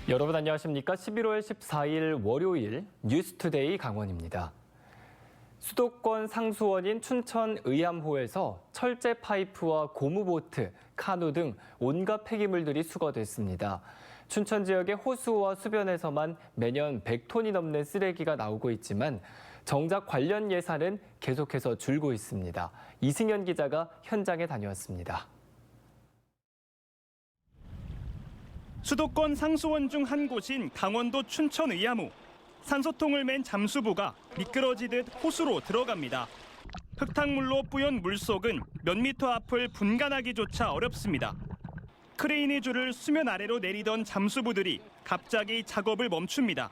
여러분 안녕하십니까? 11월 14일 월요일 뉴스투데이 강원입니다. 수도권 상수원인 춘천 의암호에서 철제 파이프와 고무보트, 카누 등 온갖 폐기물들이 수거됐습니다. 춘천 지역의 호수와 수변에서만 매년 100톤이 넘는 쓰레기가 나오고 있지만 정작 관련 예산은 계속해서 줄고 있습니다. 이승현 기자가 현장에 다녀왔습니다. 수도권 상수원 중 한 곳인 강원도 춘천 의암호. 산소통을 맨 잠수부가 미끄러지듯 호수로 들어갑니다. 흙탕물로 뿌연 물속은 몇 미터 앞을 분간하기조차 어렵습니다. 크레인의 줄을 수면 아래로 내리던 잠수부들이 갑자기 작업을 멈춥니다.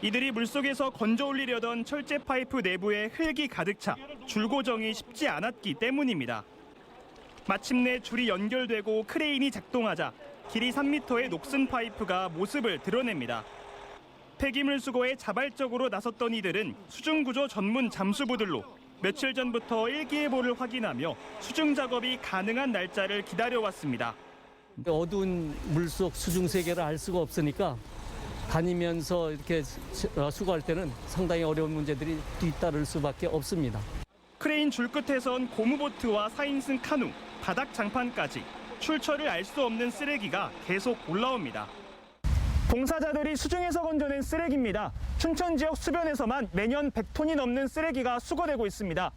이들이 물속에서 건져 올리려던 철제 파이프 내부에 흙이 가득 차 줄고정이 쉽지 않았기 때문입니다. 마침내 줄이 연결되고 크레인이 작동하자 길이 3m의 녹슨 파이프가 모습을 드러냅니다. 폐기물 수거에 자발적으로 나섰던 이들은 수중구조 전문 잠수부들로 며칠 전부터 일기예보를 확인하며 수중 작업이 가능한 날짜를 기다려왔습니다. 어두운 물속 수중 세계를 알 수가 없으니까 다니면서 이렇게 수거할 때는 상당히 어려운 문제들이 뒤따를 수밖에 없습니다. 크레인 줄 끝에선 고무보트와 4인승 카누, 바닥 장판까지 출처를 알 수 없는 쓰레기가 계속 올라옵니다. 봉사자들이 수중에서 건져낸 쓰레기입니다. 춘천 지역 수변에서만 매년 100톤이 넘는 쓰레기가 수거되고 있습니다.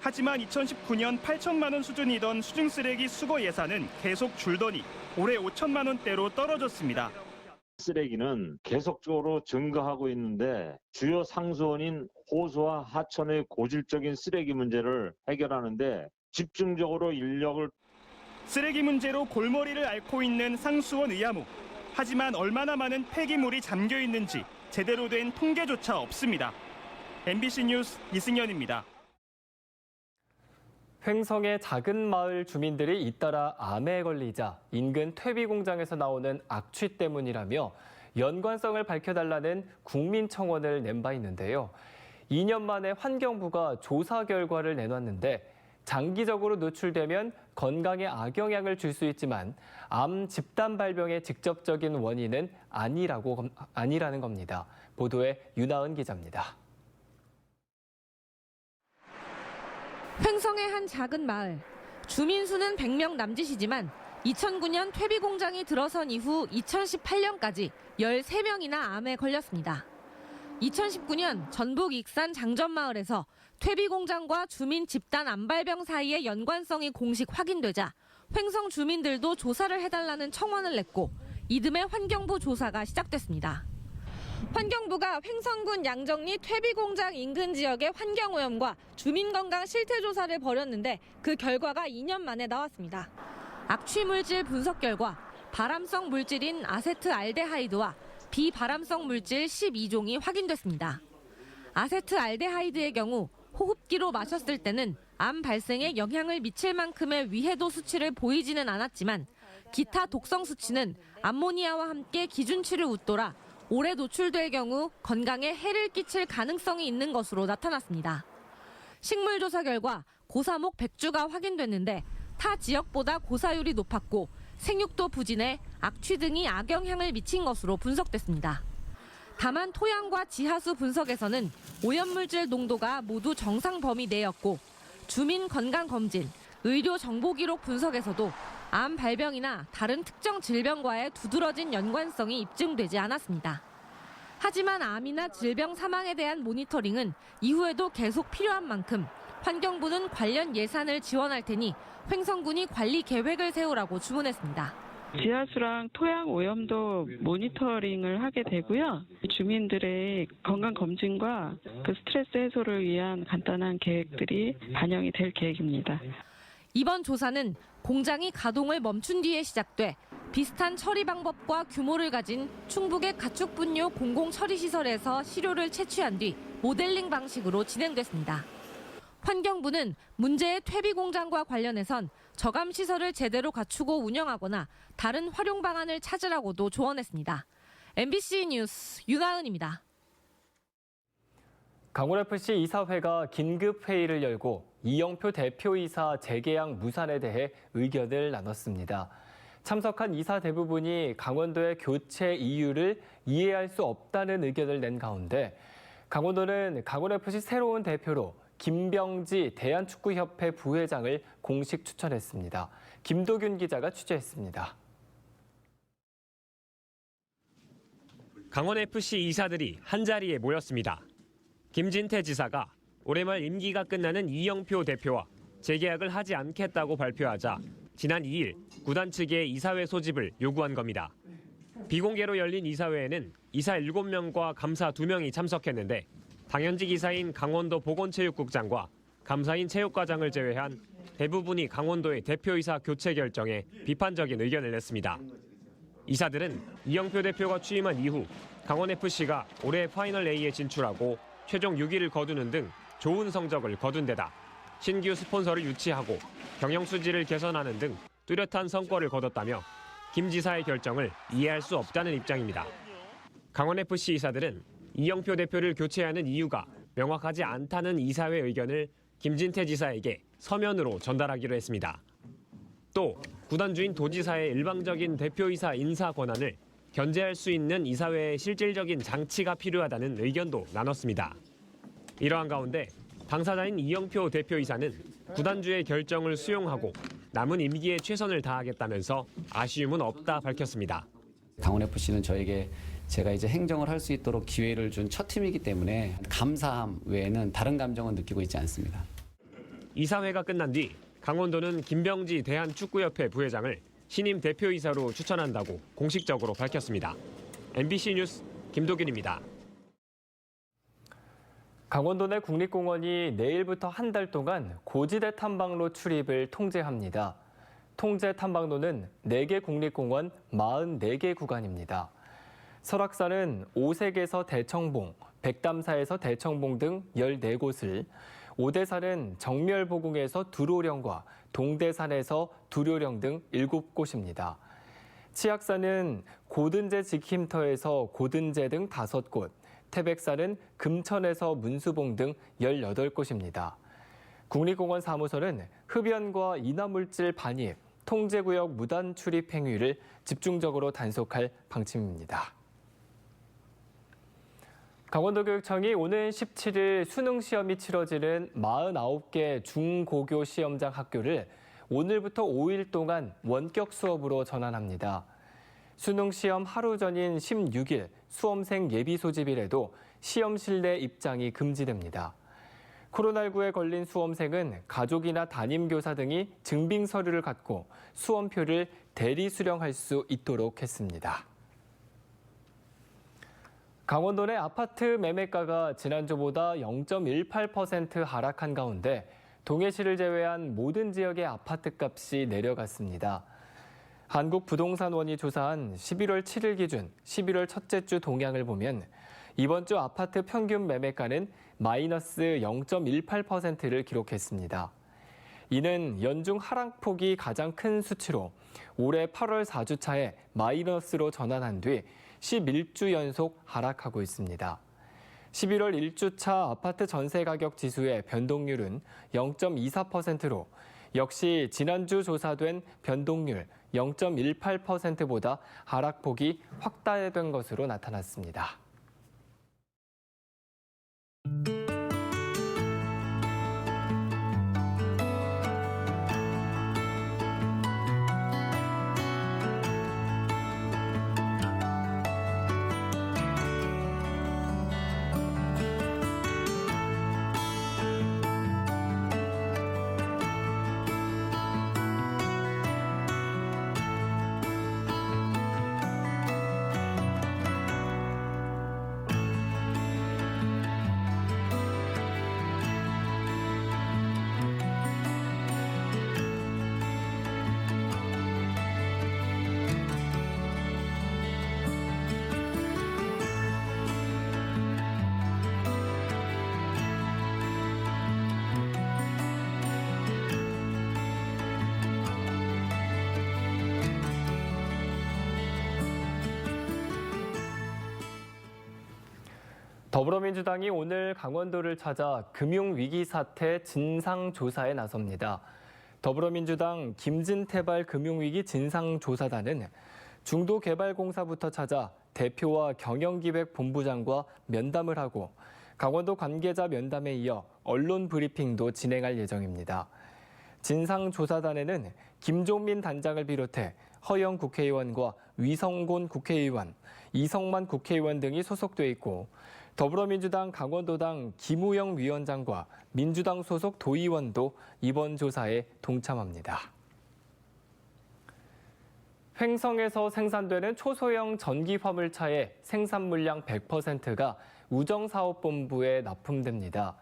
하지만 2019년 8천만 원 수준이던 수중 쓰레기 수거 예산은 계속 줄더니 올해 5천만 원대로 떨어졌습니다. 쓰레기는 계속적으로 증가하고 있는데 주요 상수원인 호수와 하천의 고질적인 쓰레기 문제를 해결하는데 집중적으로 인력을 쓰레기 문제로 골머리를 앓고 있는 상수원 의암호. 하지만 얼마나 많은 폐기물이 잠겨 있는지 제대로 된 통계조차 없습니다. MBC 뉴스 이승현입니다. 횡성의 작은 마을 주민들이 잇따라 암에 걸리자 인근 퇴비 공장에서 나오는 악취 때문이라며 연관성을 밝혀달라는 국민청원을 낸 바 있는데요. 2년 만에 환경부가 조사 결과를 내놨는데 장기적으로 노출되면 건강에 악영향을 줄 수 있지만 암 집단 발병의 직접적인 원인은 아니라는 겁니다. 보도에 윤하은 기자입니다. 횡성의 한 작은 마을. 주민 수는 100명 남짓이지만 2009년 퇴비 공장이 들어선 이후 2018년까지 13명이나 암에 걸렸습니다. 2019년 전북 익산 장전마을에서 퇴비 공장과 주민 집단 암 발병 사이의 연관성이 공식 확인되자 횡성 주민들도 조사를 해달라는 청원을 냈고 이듬해 환경부 조사가 시작됐습니다. 환경부가 횡성군 양정리 퇴비 공장 인근 지역의 환경오염과 주민건강 실태조사를 벌였는데 그 결과가 2년 만에 나왔습니다. 악취 물질 분석 결과 발암성 물질인 아세트알데하이드와 비발암성 물질 12종이 확인됐습니다. 아세트알데하이드의 경우 호흡기로 마셨을 때는 암 발생에 영향을 미칠 만큼의 위해도 수치를 보이지는 않았지만 기타 독성 수치는 암모니아와 함께 기준치를 웃돌아 오래 노출될 경우 건강에 해를 끼칠 가능성이 있는 것으로 나타났습니다. 식물조사 결과 고사목 100주가 확인됐는데 타 지역보다 고사율이 높았고 생육도 부진에 악취 등이 악영향을 미친 것으로 분석됐습니다. 다만 토양과 지하수 분석에서는 오염물질 농도가 모두 정상 범위 내였고 주민 건강검진, 의료 정보기록 분석에서도 암 발병이나 다른 특정 질병과의 두드러진 연관성이 입증되지 않았습니다. 하지만 암이나 질병 사망에 대한 모니터링은 이후에도 계속 필요한 만큼 환경부는 관련 예산을 지원할 테니 횡성군이 관리 계획을 세우라고 주문했습니다. 지하수랑 토양 오염도 모니터링을 하게 되고요. 주민들의 건강 검진과 그 스트레스 해소를 위한 간단한 계획들이 반영이 될 계획입니다. 이번 조사는 공장이 가동을 멈춘 뒤에 시작돼 비슷한 처리 방법과 규모를 가진 충북의 가축분뇨 공공처리시설에서 시료를 채취한 뒤 모델링 방식으로 진행됐습니다. 환경부는 문제의 퇴비 공장과 관련해선 저감시설을 제대로 갖추고 운영하거나 다른 활용 방안을 찾으라고도 조언했습니다. MBC 뉴스 윤하은입니다. 강원FC 이사회가 긴급 회의를 열고 이영표 대표이사 재계약 무산에 대해 의견을 나눴습니다. 참석한 이사 대부분이 강원도의 교체 이유를 이해할 수 없다는 의견을 낸 가운데 강원도는 강원FC 새로운 대표로 김병지 대한축구협회 부회장을 공식 추천했습니다. 김도균 기자가 취재했습니다. 강원FC 이사들이 한자리에 모였습니다. 김진태 지사가 올해 말 임기가 끝나는 이영표 대표와 재계약을 하지 않겠다고 발표하자 지난 2일 구단 측의 이사회 소집을 요구한 겁니다. 비공개로 열린 이사회에는 이사 7명과 감사 2명이 참석했는데 당연직 이사인 강원도 보건체육국장과 감사인 체육과장을 제외한 대부분이 강원도의 대표이사 교체 결정에 비판적인 의견을 냈습니다. 이사들은 이영표 대표가 취임한 이후 강원FC가 올해 파이널 A에 진출하고 최종 6위를 거두는 등 좋은 성적을 거둔 데다 신규 스폰서를 유치하고 경영 수지를 개선하는 등 뚜렷한 성과를 거뒀다며 김 지사의 결정을 이해할 수 없다는 입장입니다. 강원FC 이사들은 이영표 대표를 교체하는 이유가 명확하지 않다는 이사회 의견을 김진태 지사에게 서면으로 전달하기로 했습니다. 또 구단주인 도지사의 일방적인 대표이사 인사 권한을 견제할 수 있는 이사회의 실질적인 장치가 필요하다는 의견도 나눴습니다. 이러한 가운데 당사자인 이영표 대표이사는 구단주의 결정을 수용하고 남은 임기에 최선을 다하겠다면서 아쉬움은 없다 밝혔습니다. 강원FC는 저에게 제가 이제 행정을 할 수 있도록 기회를 준 첫 팀이기 때문에 감사함 외에는 다른 감정은 느끼고 있지 않습니다. 이사회가 끝난 뒤 강원도는 김병지 대한축구협회 부회장을 신임 대표이사로 추천한다고 공식적으로 밝혔습니다. MBC 뉴스 김도균입니다. 강원도 내 국립공원이 내일부터 한 달 동안 고지대 탐방로 출입을 통제합니다. 통제 탐방로는 4개 국립공원 44개 구간입니다. 설악산은 오색에서 대청봉, 백담사에서 대청봉 등 14곳을, 오대산은 정멸보궁에서 두로령과 동대산에서 두로령 등 7곳입니다. 치악산은 고든제 지킴터에서 고든제 등 5곳, 태백산은 금천에서 문수봉 등 18곳입니다. 국립공원 사무소는 흡연과 인화물질 반입, 통제구역 무단 출입 행위를 집중적으로 단속할 방침입니다. 강원도교육청이 오는 17일 수능 시험이 치러지는 49개 중고교 시험장 학교를 오늘부터 5일 동안 원격 수업으로 전환합니다. 수능 시험 하루 전인 16일 수험생 예비 소집일에도 시험실 내 입장이 금지됩니다. 코로나19에 걸린 수험생은 가족이나 담임교사 등이 증빙 서류를 갖고 수험표를 대리 수령할 수 있도록 했습니다. 강원도 내 아파트 매매가가 지난주보다 0.18% 하락한 가운데 동해시를 제외한 모든 지역의 아파트값이 내려갔습니다. 한국부동산원이 조사한 11월 7일 기준 11월 첫째 주 동향을 보면 이번 주 아파트 평균 매매가는 마이너스 0.18%를 기록했습니다. 이는 연중 하락폭이 가장 큰 수치로 올해 8월 4주차에 마이너스로 전환한 뒤 11주 연속 하락하고 있습니다. 11월 1주차 아파트 전세 가격 지수의 변동률은 0.24%로 역시 지난주 조사된 변동률 0.18%보다 하락폭이 확대된 것으로 나타났습니다. 더불어민주당이 오늘 강원도를 찾아 금융위기 사태 진상조사에 나섭니다. 더불어민주당 김진태발 금융위기 진상조사단은 중도개발공사부터 찾아 대표와 경영기획본부장과 면담을 하고 강원도 관계자 면담에 이어 언론 브리핑도 진행할 예정입니다. 진상조사단에는 김종민 단장을 비롯해 허영 국회의원과 위성곤 국회의원, 이성만 국회의원 등이 소속돼 있고 더불어민주당 강원도당 김우영 위원장과 민주당 소속 도의원도 이번 조사에 동참합니다. 횡성에서 생산되는 초소형 전기 화물차의 생산 물량 100%가 우정사업본부에 납품됩니다.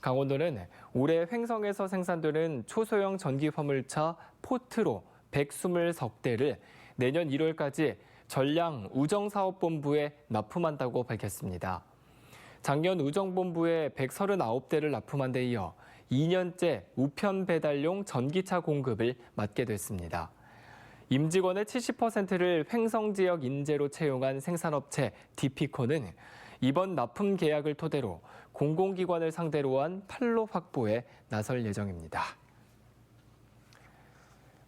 강원도는 올해 횡성에서 생산되는 초소형 전기 화물차 포트로 120석대를 내년 1월까지 전량 우정사업본부에 납품한다고 밝혔습니다. 작년 우정본부에 139대를 납품한 데 이어 2년째 우편 배달용 전기차 공급을 맡게 됐습니다. 임직원의 70%를 횡성 지역 인재로 채용한 생산업체 디피코는 이번 납품 계약을 토대로 공공기관을 상대로 한 판로 확보에 나설 예정입니다.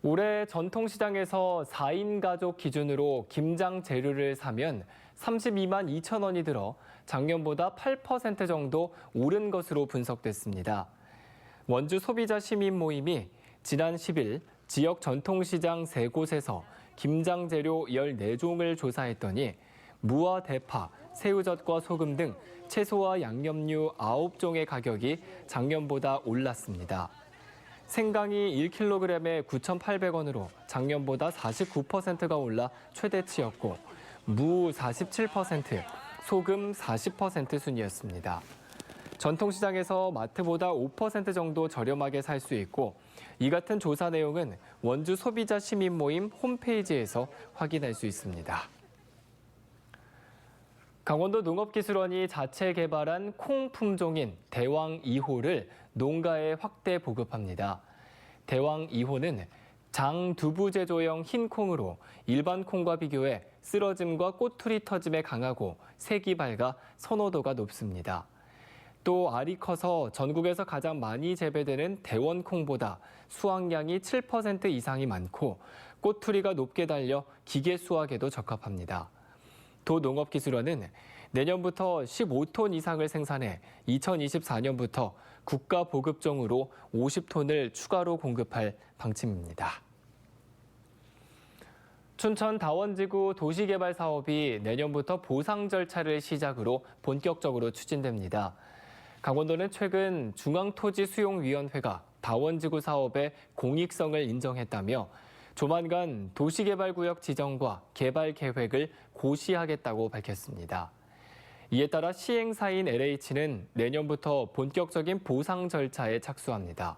올해 전통시장에서 4인 가족 기준으로 김장 재료를 사면 32만 2천 원이 들어 작년보다 8% 정도 오른 것으로 분석됐습니다. 원주 소비자 시민 모임이 지난 10일 지역 전통시장 3곳에서 김장 재료 14종을 조사했더니 무와 대파, 새우젓과 소금 등 채소와 양념류 9종의 가격이 작년보다 올랐습니다. 생강이 1kg에 9,800원으로 작년보다 49%가 올라 최대치였고 무 47%, 소금 40% 순이었습니다. 전통시장에서 마트보다 5% 정도 저렴하게 살 수 있고 이 같은 조사 내용은 원주 소비자 시민 모임 홈페이지에서 확인할 수 있습니다. 강원도 농업기술원이 자체 개발한 콩 품종인 대왕 2호를 농가에 확대 보급합니다. 대왕 2호는 장두부 제조용 흰 콩으로 일반 콩과 비교해 쓰러짐과 꼬투리 터짐에 강하고 색이 밝아 선호도가 높습니다. 또 알이 커서 전국에서 가장 많이 재배되는 대원콩보다 수확량이 7% 이상이 많고 꼬투리가 높게 달려 기계 수확에도 적합합니다. 도농업기술원은 내년부터 15톤 이상을 생산해 2024년부터 국가 보급종으로 50톤을 추가로 공급할 방침입니다. 춘천 다원지구 도시개발 사업이 내년부터 보상 절차를 시작으로 본격적으로 추진됩니다. 강원도는 최근 중앙토지수용위원회가 다원지구 사업의 공익성을 인정했다며 조만간 도시개발구역 지정과 개발 계획을 고시하겠다고 밝혔습니다. 이에 따라 시행사인 LH는 내년부터 본격적인 보상 절차에 착수합니다.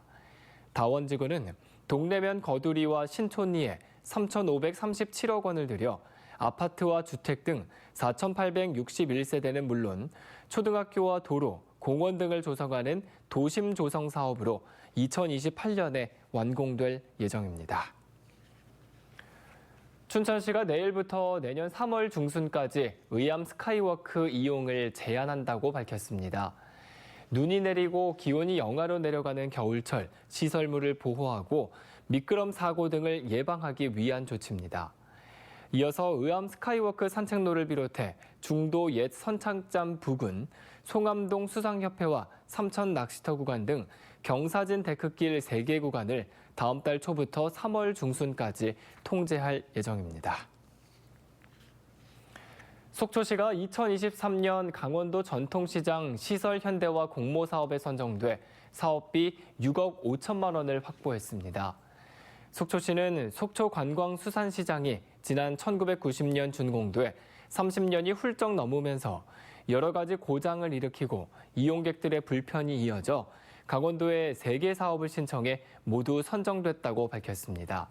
다원지구는 동래면 거두리와 신촌리에 3,537억 원을 들여 아파트와 주택 등 4,861세대는 물론 초등학교와 도로, 공원 등을 조성하는 도심 조성 사업으로 2028년에 완공될 예정입니다. 춘천시가 내일부터 내년 3월 중순까지 의암 스카이워크 이용을 제한한다고 밝혔습니다. 눈이 내리고 기온이 영하로 내려가는 겨울철 시설물을 보호하고 미끄럼 사고 등을 예방하기 위한 조치입니다. 이어서 의암 스카이워크 산책로를 비롯해 중도 옛 선착장 부근, 송암동 수상협회와 삼천 낚시터 구간 등 경사진 데크길 3개 구간을 다음 달 초부터 3월 중순까지 통제할 예정입니다. 속초시가 2023년 강원도 전통시장 시설 현대화 공모 사업에 선정돼 사업비 6억 5천만 원을 확보했습니다. 속초시는 속초관광수산시장이 지난 1990년 준공돼 30년이 훌쩍 넘으면서 여러 가지 고장을 일으키고 이용객들의 불편이 이어져 강원도에 3개 사업을 신청해 모두 선정됐다고 밝혔습니다.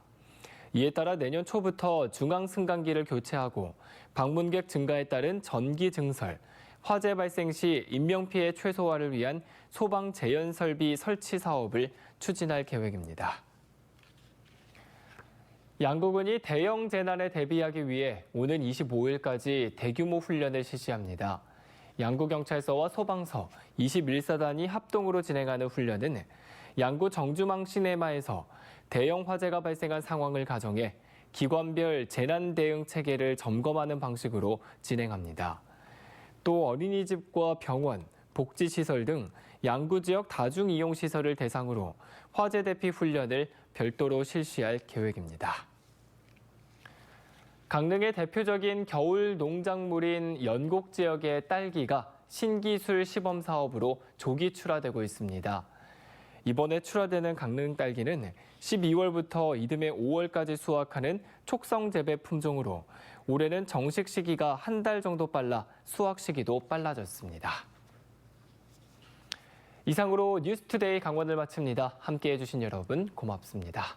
이에 따라 내년 초부터 중앙승강기를 교체하고 방문객 증가에 따른 전기 증설, 화재 발생 시 인명피해 최소화를 위한 소방 재현 설비 설치 사업을 추진할 계획입니다. 양국은이 대형 재난에 대비하기 위해 오는 25일까지 대규모 훈련을 실시합니다. 양구경찰서와 소방서 21사단이 합동으로 진행하는 훈련은 양구 정주망 시내마에서 대형 화재가 발생한 상황을 가정해 기관별 재난 대응 체계를 점검하는 방식으로 진행합니다. 또 어린이집과 병원, 복지시설 등 양구 지역 다중이용시설을 대상으로 화재 대피 훈련을 별도로 실시할 계획입니다. 강릉의 대표적인 겨울 농작물인 연곡 지역의 딸기가 신기술 시범 사업으로 조기 출하되고 있습니다. 이번에 출하되는 강릉 딸기는 12월부터 이듬해 5월까지 수확하는 촉성 재배 품종으로 올해는 정식 시기가 한 달 정도 빨라 수확 시기도 빨라졌습니다. 이상으로 뉴스투데이 강원을 마칩니다. 함께해 주신 여러분 고맙습니다.